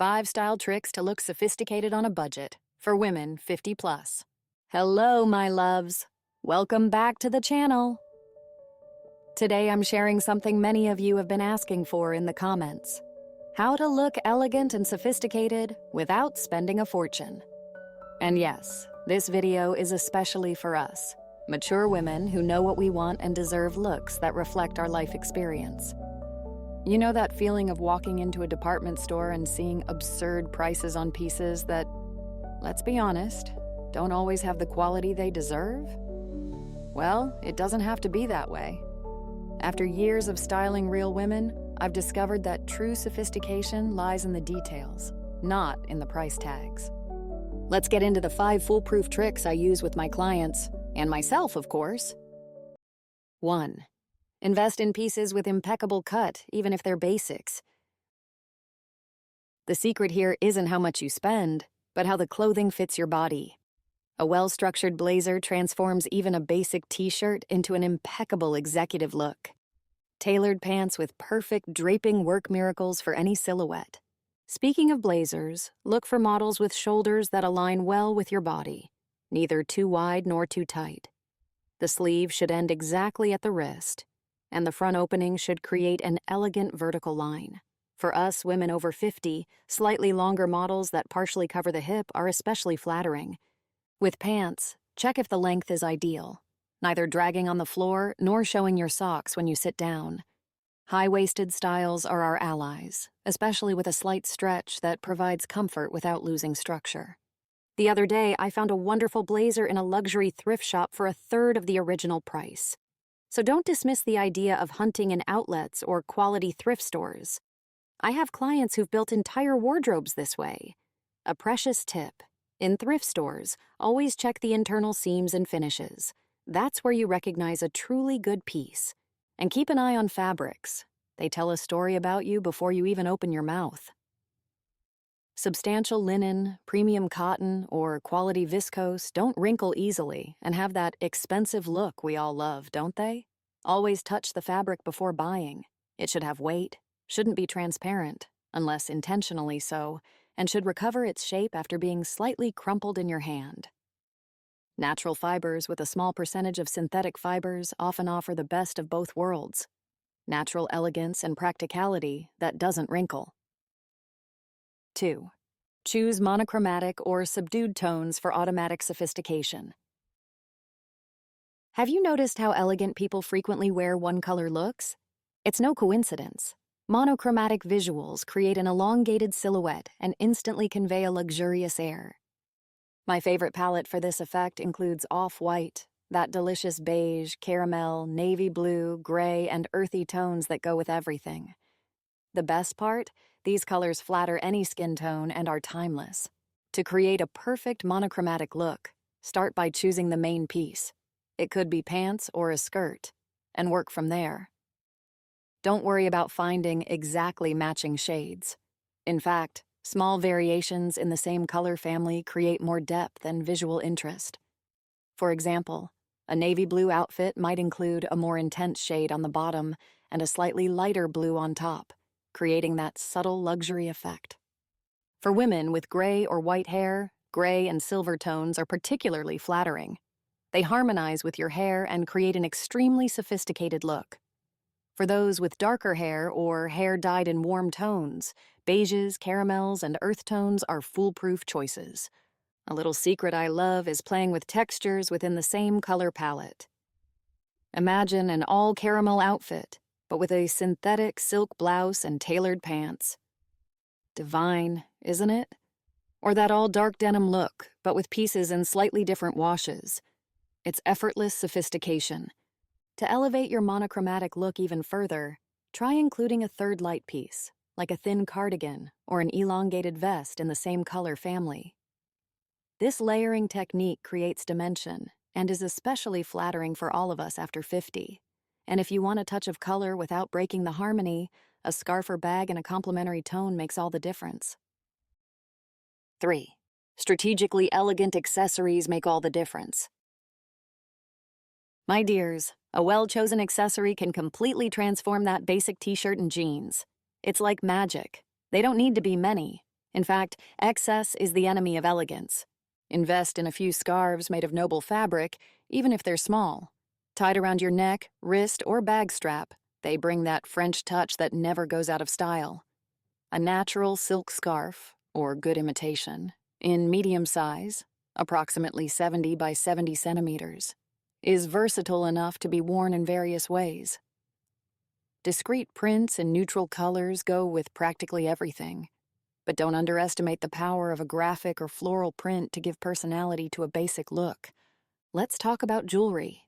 5 style tricks to look sophisticated on a budget for women 50 plus. Hello, my loves. Welcome back to the channel. Today I'm sharing something many of you have been asking for in the comments. How to look elegant and sophisticated without spending a fortune. And yes, this video is especially for us, mature women who know what we want and deserve looks that reflect our life experience. You know that feeling of walking into a department store and seeing absurd prices on pieces that, let's be honest, don't always have the quality they deserve? Well, it doesn't have to be that way. After years of styling real women, I've discovered that true sophistication lies in the details, not in the price tags. Let's get into the 5 foolproof tricks I use with my clients, and myself, of course. 1. Invest in pieces with impeccable cut, even if they're basics. The secret here isn't how much you spend, but how the clothing fits your body. A well-structured blazer transforms even a basic t-shirt into an impeccable executive look. Tailored pants with perfect draping work miracles for any silhouette. Speaking of blazers, look for models with shoulders that align well with your body, neither too wide nor too tight. The sleeve should end exactly at the wrist, and the front opening should create an elegant vertical line. For us women over 50, slightly longer models that partially cover the hip are especially flattering. With pants, check if the length is ideal, neither dragging on the floor nor showing your socks when you sit down. High-waisted styles are our allies, especially with a slight stretch that provides comfort without losing structure. The other day, I found a wonderful blazer in a luxury thrift shop for 1/3 of the original price. So don't dismiss the idea of hunting in outlets or quality thrift stores. I have clients who've built entire wardrobes this way. A precious tip: in thrift stores, always check the internal seams and finishes. That's where you recognize a truly good piece. And keep an eye on fabrics. They tell a story about you before you even open your mouth. Substantial linen, premium cotton, or quality viscose don't wrinkle easily and have that expensive look we all love, don't they? Always touch the fabric before buying. It should have weight, shouldn't be transparent, unless intentionally so, and should recover its shape after being slightly crumpled in your hand. Natural fibers with a small percentage of synthetic fibers often offer the best of both worlds. Natural elegance and practicality that doesn't wrinkle. 2. Choose monochromatic or subdued tones for automatic sophistication. Have you noticed how elegant people frequently wear one-color looks? It's no coincidence. Monochromatic visuals create an elongated silhouette and instantly convey a luxurious air. My favorite palette for this effect includes off-white, that delicious beige, caramel, navy blue, gray, and earthy tones that go with everything. The best part? These colors flatter any skin tone and are timeless. To create a perfect monochromatic look, start by choosing the main piece. It could be pants or a skirt, and work from there. Don't worry about finding exactly matching shades. In fact, small variations in the same color family create more depth and visual interest. For example, a navy blue outfit might include a more intense shade on the bottom and a slightly lighter blue on top, creating that subtle luxury effect. For women with gray or white hair, gray and silver tones are particularly flattering. They harmonize with your hair and create an extremely sophisticated look. For those with darker hair or hair dyed in warm tones, beiges, caramels, and earth tones are foolproof choices. A little secret I love is playing with textures within the same color palette. Imagine an all-caramel outfit, but with a synthetic silk blouse and tailored pants. Divine, isn't it? Or that all-dark denim look, but with pieces in slightly different washes. It's effortless sophistication. To elevate your monochromatic look even further, try including a third light piece, like a thin cardigan or an elongated vest in the same color family. This layering technique creates dimension and is especially flattering for all of us after 50. And if you want a touch of color without breaking the harmony, a scarf or bag in a complementary tone makes all the difference. 3. Strategically elegant accessories make all the difference. My dears, a well-chosen accessory can completely transform that basic t-shirt and jeans. It's like magic. They don't need to be many. In fact, excess is the enemy of elegance. Invest in a few scarves made of noble fabric, even if they're small. Tied around your neck, wrist, or bag strap, they bring that French touch that never goes out of style. A natural silk scarf, or good imitation, in medium size, approximately 70 by 70 centimeters, is versatile enough to be worn in various ways. Discreet prints and neutral colors go with practically everything, but don't underestimate the power of a graphic or floral print to give personality to a basic look. Let's talk about jewelry.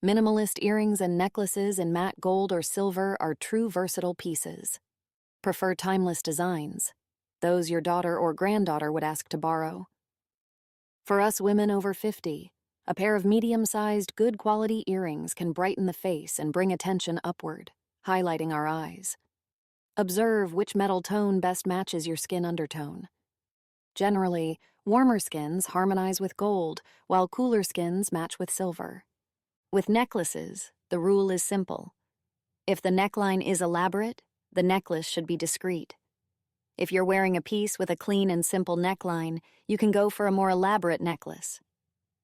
Minimalist earrings and necklaces in matte gold or silver are true versatile pieces. Prefer timeless designs, those your daughter or granddaughter would ask to borrow. For us women over 50, a pair of medium-sized, good-quality earrings can brighten the face and bring attention upward, highlighting our eyes. Observe which metal tone best matches your skin undertone. Generally, warmer skins harmonize with gold, while cooler skins match with silver. With necklaces, the rule is simple. If the neckline is elaborate, the necklace should be discreet. If you're wearing a piece with a clean and simple neckline, you can go for a more elaborate necklace.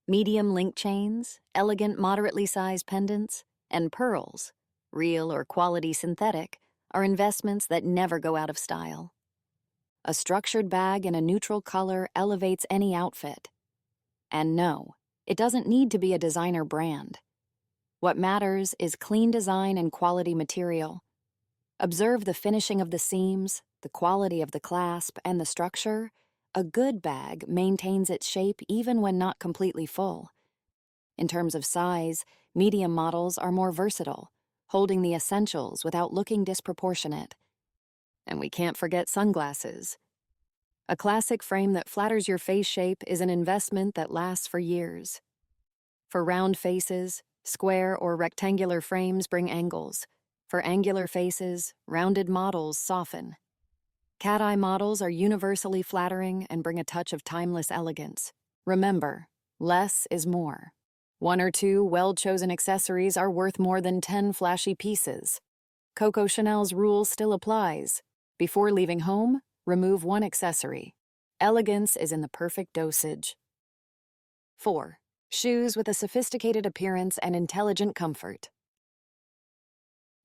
Medium link chains, elegant moderately sized pendants, and pearls, real or quality synthetic, are investments that never go out of style. A structured bag in a neutral color elevates any outfit. And no, it doesn't need to be a designer brand. What matters is clean design and quality material. Observe the finishing of the seams, the quality of the clasp, and the structure. A good bag maintains its shape even when not completely full. In terms of size, medium models are more versatile, holding the essentials without looking disproportionate. And we can't forget sunglasses. A classic frame that flatters your face shape is an investment that lasts for years. For round faces, square or rectangular frames bring angles. For angular faces, rounded models soften. Cat-eye models are universally flattering and bring a touch of timeless elegance. Remember, less is more. 1 or 2 well-chosen accessories are worth more than 10 flashy pieces. Coco Chanel's rule still applies. Before leaving home, remove 1 accessory. Elegance is in the perfect dosage. 4. Shoes with a sophisticated appearance and intelligent comfort.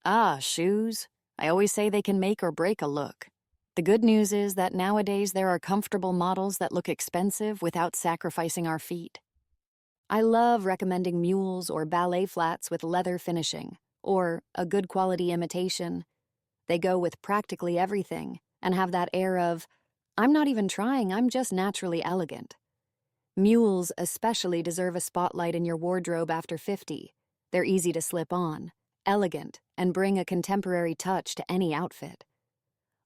Ah, shoes. I always say they can make or break a look. The good news is that nowadays there are comfortable models that look expensive without sacrificing our feet. I love recommending mules or ballet flats with leather finishing, or a good quality imitation. They go with practically everything and have that air of, I'm not even trying, I'm just naturally elegant. Mules especially deserve a spotlight in your wardrobe after 50. They're easy to slip on, elegant, and bring a contemporary touch to any outfit.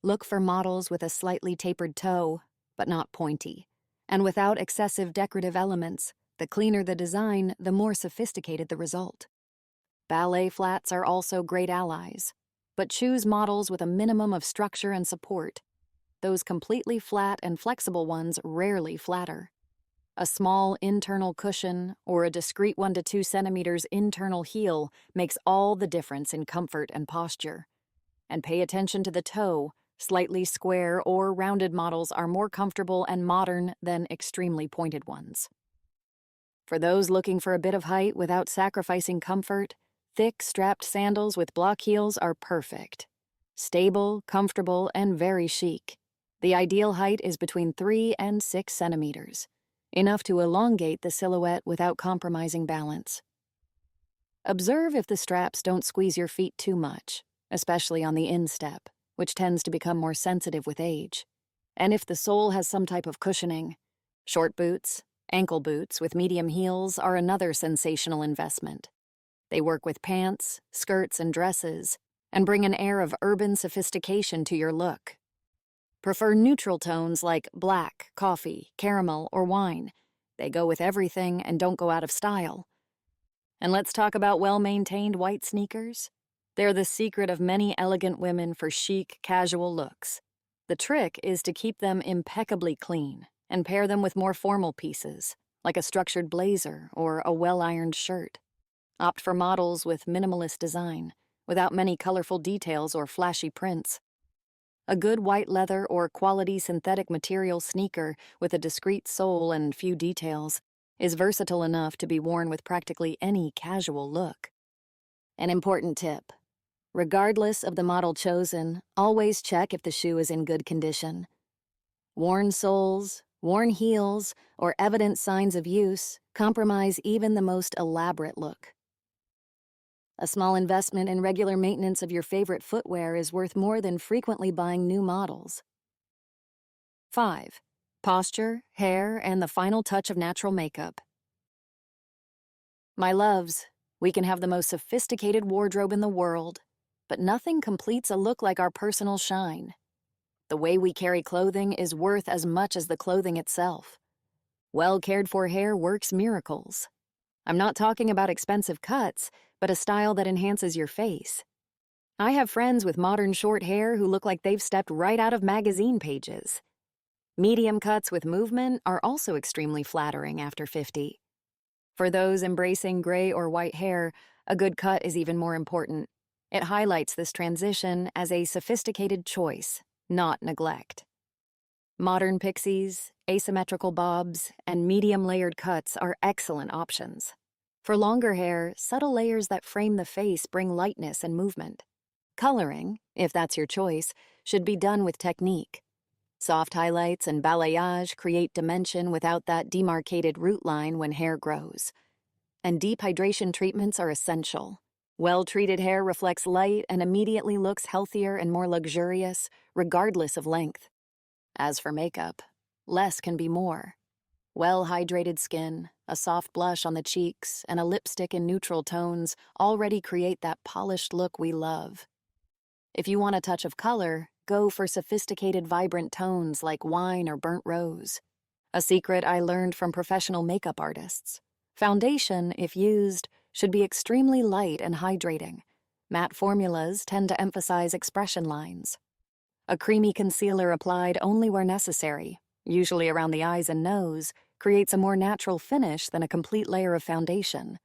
Look for models with a slightly tapered toe, but not pointy, and without excessive decorative elements. The cleaner the design, the more sophisticated the result. Ballet flats are also great allies, but choose models with a minimum of structure and support. Those completely flat and flexible ones rarely flatter. A small internal cushion or a discreet 1 to 2 centimeters internal heel makes all the difference in comfort and posture. And pay attention to the toe. Slightly square or rounded models are more comfortable and modern than extremely pointed ones. For those looking for a bit of height without sacrificing comfort, thick, strapped sandals with block heels are perfect. Stable, comfortable, and very chic. The ideal height is between 3 and 6 centimeters. Enough to elongate the silhouette without compromising balance. Observe if the straps don't squeeze your feet too much, especially on the instep, which tends to become more sensitive with age. And if the sole has some type of cushioning. Short boots, ankle boots with medium heels are another sensational investment. They work with pants, skirts, and dresses, and bring an air of urban sophistication to your look. Prefer neutral tones like black, coffee, caramel, or wine. They go with everything and don't go out of style. And let's talk about well-maintained white sneakers. They're the secret of many elegant women for chic, casual looks. The trick is to keep them impeccably clean and pair them with more formal pieces, like a structured blazer or a well-ironed shirt. Opt for models with minimalist design, without many colorful details or flashy prints. A good white leather or quality synthetic material sneaker with a discreet sole and few details is versatile enough to be worn with practically any casual look. An important tip: regardless of the model chosen, always check if the shoe is in good condition. Worn soles, worn heels, or evident signs of use compromise even the most elaborate look. A small investment in regular maintenance of your favorite footwear is worth more than frequently buying new models. 5. Posture, hair, and the final touch of natural makeup. My loves, we can have the most sophisticated wardrobe in the world, but nothing completes a look like our personal shine. The way we carry clothing is worth as much as the clothing itself. Well cared for hair works miracles. I'm not talking about expensive cuts, but a style that enhances your face. I have friends with modern short hair who look like they've stepped right out of magazine pages. Medium cuts with movement are also extremely flattering after 50. For those embracing gray or white hair, a good cut is even more important. It highlights this transition as a sophisticated choice, not neglect. Modern pixies, asymmetrical bobs, and medium-layered cuts are excellent options. For longer hair, subtle layers that frame the face bring lightness and movement. Coloring, if that's your choice, should be done with technique. Soft highlights and balayage create dimension without that demarcated root line when hair grows. And deep hydration treatments are essential. Well-treated hair reflects light and immediately looks healthier and more luxurious, regardless of length. As for makeup, less can be more. Well-hydrated skin, a soft blush on the cheeks, and a lipstick in neutral tones already create that polished look we love. If you want a touch of color, go for sophisticated, vibrant tones like wine or burnt rose. A secret I learned from professional makeup artists. Foundation, if used, should be extremely light and hydrating. Matte formulas tend to emphasize expression lines. A creamy concealer applied only where necessary, usually around the eyes and nose, creates a more natural finish than a complete layer of foundation.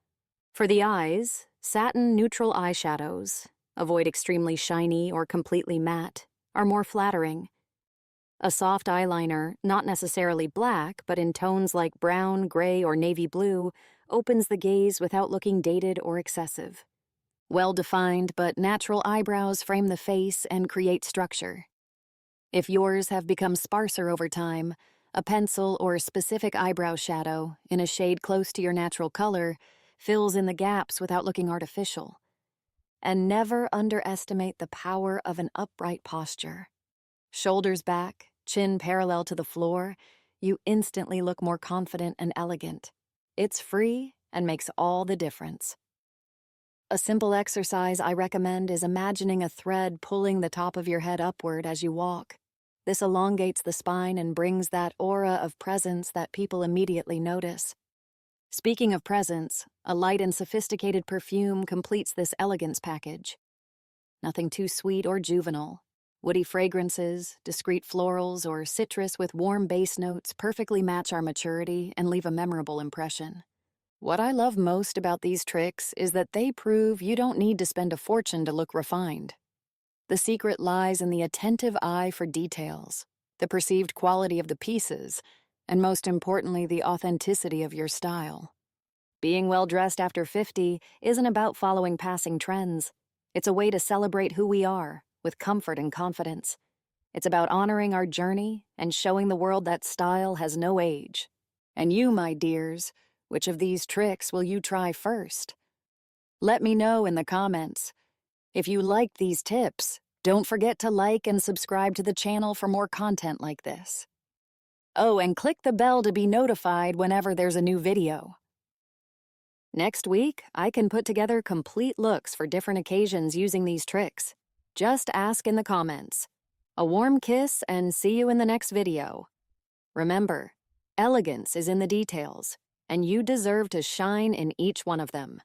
For the eyes, satin neutral eyeshadows, avoid extremely shiny or completely matte, are more flattering. A soft eyeliner, not necessarily black, but in tones like brown, gray, or navy blue, opens the gaze without looking dated or excessive. Well-defined but natural eyebrows frame the face and create structure. If yours have become sparser over time, a pencil or specific eyebrow shadow, in a shade close to your natural color, fills in the gaps without looking artificial. And never underestimate the power of an upright posture. Shoulders back, chin parallel to the floor, you instantly look more confident and elegant. It's free and makes all the difference. A simple exercise I recommend is imagining a thread pulling the top of your head upward as you walk. This elongates the spine and brings that aura of presence that people immediately notice. Speaking of presence, a light and sophisticated perfume completes this elegance package. Nothing too sweet or juvenile. Woody fragrances, discreet florals, or citrus with warm base notes perfectly match our maturity and leave a memorable impression. What I love most about these tricks is that they prove you don't need to spend a fortune to look refined. The secret lies in the attentive eye for details, the perceived quality of the pieces, and most importantly, the authenticity of your style. Being well-dressed after 50 isn't about following passing trends. It's a way to celebrate who we are, with comfort and confidence. It's about honoring our journey and showing the world that style has no age. And you, my dears, which of these tricks will you try first? Let me know in the comments. If you liked these tips, don't forget to like and subscribe to the channel for more content like this. Oh, and click the bell to be notified whenever there's a new video. Next week, I can put together complete looks for different occasions using these tricks. Just ask in the comments. A warm kiss and see you in the next video. Remember, elegance is in the details, and you deserve to shine in each one of them.